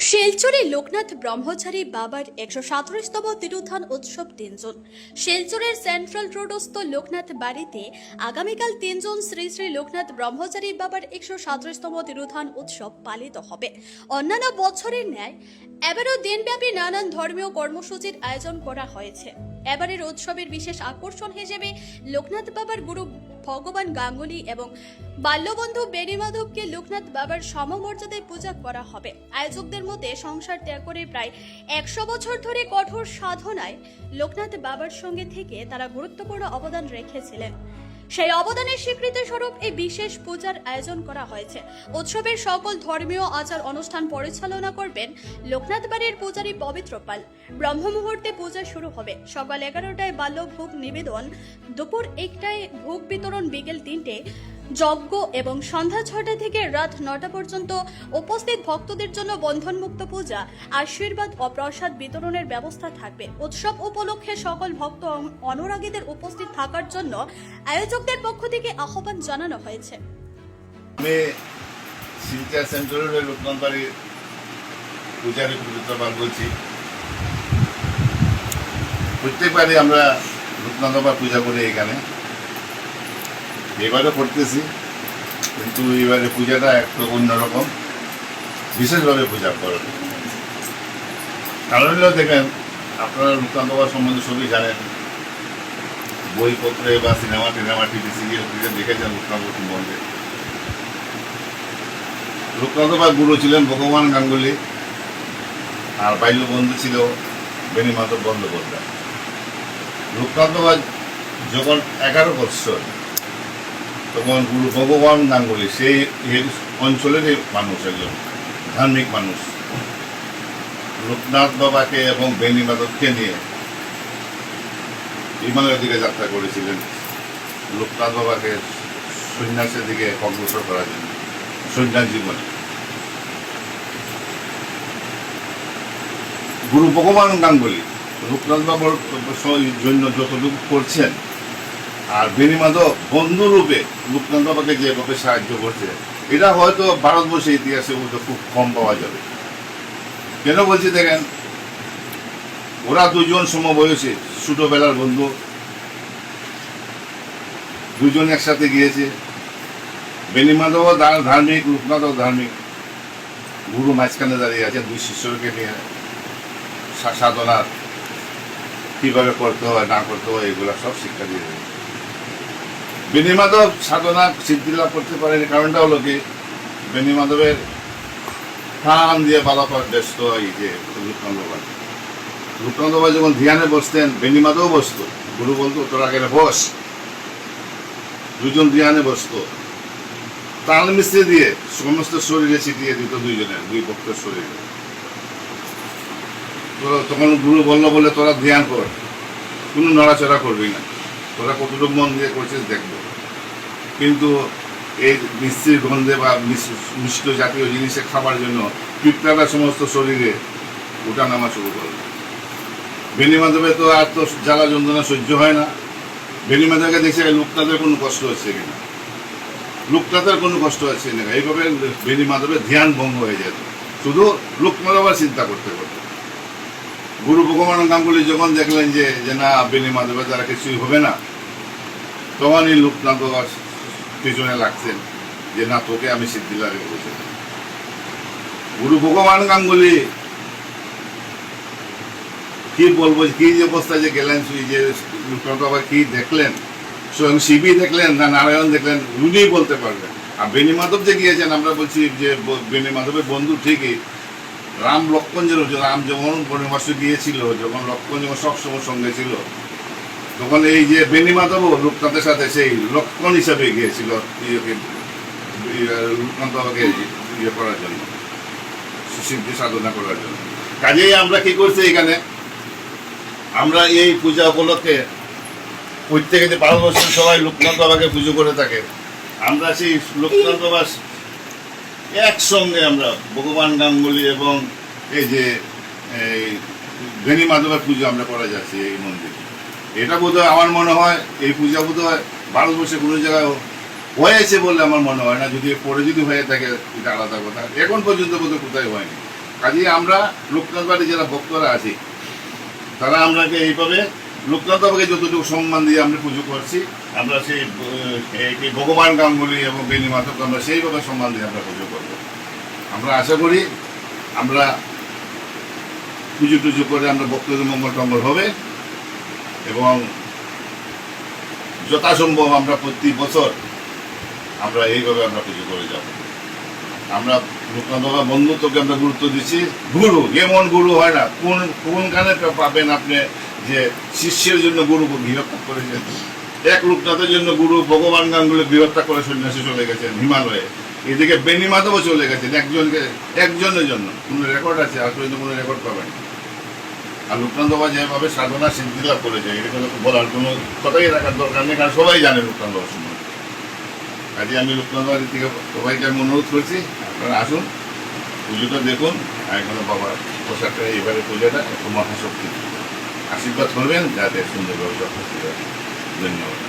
শিলচরে লোকনাথ ব্রহ্মচারী বাবার ১৩৭তম তিরুধান উৎসব ৩ জুন। শিলচরের সেন্ট্রাল রোডস্থ লোকনাথ বাড়িতে আগামীকাল ৩ জুন শ্রী শ্রী লোকনাথ ব্রহ্মচারী বাবার ১৩৭তম তিরুধান উৎসব পালিত হবে। অন্যান্য বছরের ন্যায় এবারও দিনব্যাপী নানান ধর্মীয় কর্মসূচির আয়োজন করা হয়েছে। এবারের উৎসবের বিশেষ আকর্ষণ হিসেবে লোকনাথ বাবার গুরু ভগবান গাঙ্গুলি এবং বাল্যবন্ধু বেণীমাধবকে লোকনাথ বাবার সমমর্যাদায় পূজা করা হবে। আয়োজকদের মধ্যে সংসার ত্যাগ করে প্রায় ১০০ বছর ধরে কঠোর সাধনায় লোকনাথ বাবার সঙ্গে থেকে তারা গুরুত্বপূর্ণ অবদান রেখেছিলেন। সেই অবদানের স্বীকৃতি স্বরূপ এই বিশেষ পূজার আয়োজন করা হয়েছে। উৎসবের সকল ধর্মীয় আচার অনুষ্ঠান পরিচালনা করবেন লোকনাথ বাড়ির পূজারী পবিত্র পাল। ব্রহ্ম মুহূর্তে পূজা শুরু হবে। সকাল ১১টায় বাল্য ভোগ নিবেদন, দুপুর ১টায় ভোগ বিতরণ, বিকেল ৩টে যজ্ঞ এবং সন্ধ্যা ৬টা থেকে রাত ৯টা পর্যন্ত উপস্থিত ভক্তদের জন্য বন্ধনমুক্ত পূজা, আশীর্বাদ ও প্রসাদ বিতরণের ব্যবস্থা থাকবে। উৎসব উপলক্ষে সকল ভক্ত অনুরাগীদের উপস্থিত থাকার জন্য আয়োজকদের পক্ষ থেকে আহ্বান জানানো হয়েছে। আমি শিলচর সেন্ট্রাল লোকনাথ বাড়ির পূজারী পবিত্র পাল বলছি। প্রত্যেকবারই আমরা লোকনাথ বাবার পূজা করি এখানে, এবারও করতেছি, কিন্তু এবারে পূজাটা একটু অন্যরকম, বিশেষভাবে পূজা করেন। কারণ হলো দেখেন, আপনারা লোকনাথ বাবার সম্বন্ধে সবই জানেন, বইপত্রে বা সিনেমা টিভি সিরিয়াল দেখেছেন লোকনাথ বাবা সম্বন্ধে। লোকনাথ বাবার গুরু ছিলেন ভগবান গাঙ্গুলি, আর বাল্য বন্ধু ছিল বেণীমাধব বন্দ্যোপাধ্যায়। লোকনাথ বাবা যখন ১১ বৎসর, তখন গুরু ভগবান গাঙ্গুলি সেই অঞ্চলেরই মানুষ, একজন ধার্মিক মানুষ, লোকনাথ বাবাকে এবং বেণীমাধবকে নিয়ে হিমালয়ের দিকে যাত্রা করেছিলেন, লোকনাথ বাবাকে সন্ন্যাসের দিকে অগ্রসর করার জন্য, সন্ন্যাস জীবনে। গুরু ভগবান গাঙ্গুলি লোকনাথ বাবার জন্য যতটুকু করছেন, আর বেণীমাধব বন্ধুরূপে লোকনাথ বাবাকে যেভাবে সাহায্য করছে, এটা হয়তো ভারতবর্ষের ইতিহাসে খুব কম পাওয়া যাবে। কেন বলছি দেখেন, ওরা দুজন সমবয়সী, ছোটবেলার বন্ধু, দুজন একসাথে গিয়েছে। বেণীমাধবও ধার্মিক, লোকনাথও ধার্মিক। গুরু মাঝখানে দাঁড়িয়ে আছেন দুই শিষ্যকে নিয়ে, সাধনা কিভাবে করতে হয় না করতে হয় এগুলা সব শিক্ষা দিয়ে দেবে। বেণীমাধব সাধনা সিদ্ধি লাভ করতে পারেনি, কারণটা হলো কি, বেণীমাধবের প্রাণ দিয়ে বালাপার ব্যস্ত হয় যে লোকনাথ বাবা। লোকনাথ বাবা যখন ধ্যানে বসতেন, বেণীমাধব বসত, গুরু বলতো তোরা গেলে বস। দুজন ধ্যানে বসত, তাল মিস্ত্রি দিয়ে সমস্ত শরীরে ছিটিয়ে দিত, দুইজনের দুই পক্ষের শরীরে। তখন গুরু বললো বলে তোরা ধ্যান কর, কোনো নড়াচড়া করবি না, তোরা কতটুকু মন দিয়ে করছিস দেখবো। কিন্তু এই মিষ্টির গন্ধে বা মিষ্ট জাতীয় জিনিসে খাবার জন্য পিঁপড়াটা সমস্ত শরীরে উঠা নামা শুরু করলো। বেণীমাধবের তো আর তো জ্বালা যন্ত্রণা সহ্য হয় না। বেণীমাধবকে দেখছে লোকনাথের কোনো কষ্ট হচ্ছে কিনা, লোকনাথের কোনো কষ্ট হচ্ছে না, এইভাবে বেণীমাধবের ধ্যান ভঙ্গ হয়ে যেত, শুধু লোকনাথ বাবার চিন্তা করতে করতে। গুরু ভগবান গাঙ্গুলি যখন দেখলেন যে না, বেণীমাধবের দ্বারা কিছুই হবে না, তখন এই লোকনাথ বাবার পিছনে লাগছেন যে না, তোকে আমি সিদ্ধি লাভ করেছি। গুরু ভগবান গাঙ্গুলি কি বলবো, কি যে অবস্থায় যে গেলেন, যে লোকনাথ বাবা কি দেখলেন, স্বয়ং শিবই দেখলেন না নারায়ণ দেখলেন, উনিই বলতে পারবেন। আর বেণীমাধব যে গিয়েছেন, আমরা বলছি যে বেণীমাধবের বন্ধু ঠিকই, রাম লক্ষ্মণ রাম যখন বনবাসে গিয়েছিল, যখন লক্ষ্মণ যখন সবসময় সঙ্গে ছিল, তখন এই যে বেণীমাধব লোকনাথের সাথে সেই লক্ষ্মণ হিসাবে গিয়েছিল লোকনাথ বাবাকে ইয়ে করার জন্য, সিদ্ধি সাধনা করার জন্য। কাজেই আমরা কি করছি এখানে, আমরা এই পূজা উপলক্ষে প্রত্যেকে যে ভারতবর্ষের সবাই লোকনাথ বাবাকে পুজো করে থাকে, আমরা সেই লোকনাথ বাবার একসঙ্গে আমরা ভগবান গাঙ্গুলি এবং এই যে বেণীমাধবের পুজো আমরা করা যাচ্ছি এই মন্দিরে। এটা বোধহয় আমার মনে হয় এই পূজা বোধহয় ভারতবর্ষে কোনো জায়গায় হয়েছে বলে আমার মনে হয় না। যদি পরে যদি হয়ে থাকে এটা আলাদা কথা, এখন পর্যন্ত বোধহয় কোথায় হয়নি। কাজে আমরা লোকনাথ বাড়ি যারা ভক্তরা আছি তারা আমরাকে এইভাবে লোকনাথ বাবাকে যতটুকু সম্মান দিয়ে আমরা পুজো করছি, আমরা সেই ভগবান গাঙ্গুলি এবং বেনি মাতাকে আমরা সেইভাবে সম্মান দিয়ে আমরা পুজো করব। আমরা আশা করি আমরা পুজো টুজো করে আমরা ভক্তদের মঙ্গল টঙ্গল হবে এবং যথাসম্ভব আমরা প্রতি বছর আমরা এইভাবে আমরা পুজো করে যাব। আমরা লোকনাথ বাবা বন্ধুত্বকে আমরা গুরুত্ব দিচ্ছি। গুরু এমন গুরু হয় না, কোনখানে পাবেন আপনি যে শিষ্যের জন্য গুরু গৃহত্যাগ করেছেন। এক লোকনাথের জন্য গুরু ভগবান গাঙ্গুলি গৃহত্যাগ করে সন্ন্যাসী চলে গেছেন হিমালয়ে, এদিকে বেনি মাধবও চলে গেছেন একজনের জন্য। কোনো রেকর্ড আছে? আর কোনো রেকর্ড পাবেন। আর লোকনাথ বাবা যেভাবে সাধনা সিদ্ধি লাভ করেছে এটা কিন্তু বলার কোনো কথাই রাখার দরকার নেই, কারণ সবাই জানে লোকনাথ বাবার সম্বন্ধে। কাজে আমি লোকনাথ বাবার থেকে সবাইকে আমি অনুরোধ করছি, আপনারা আসুন, পুজোটা দেখুন। আর এখানে বাবার পোশাকটা এবারে পুজোটা একটু মহাশক্তি আশীর্বাদ করবেন যাতে সুন্দরভাবে ধন্যবাদ।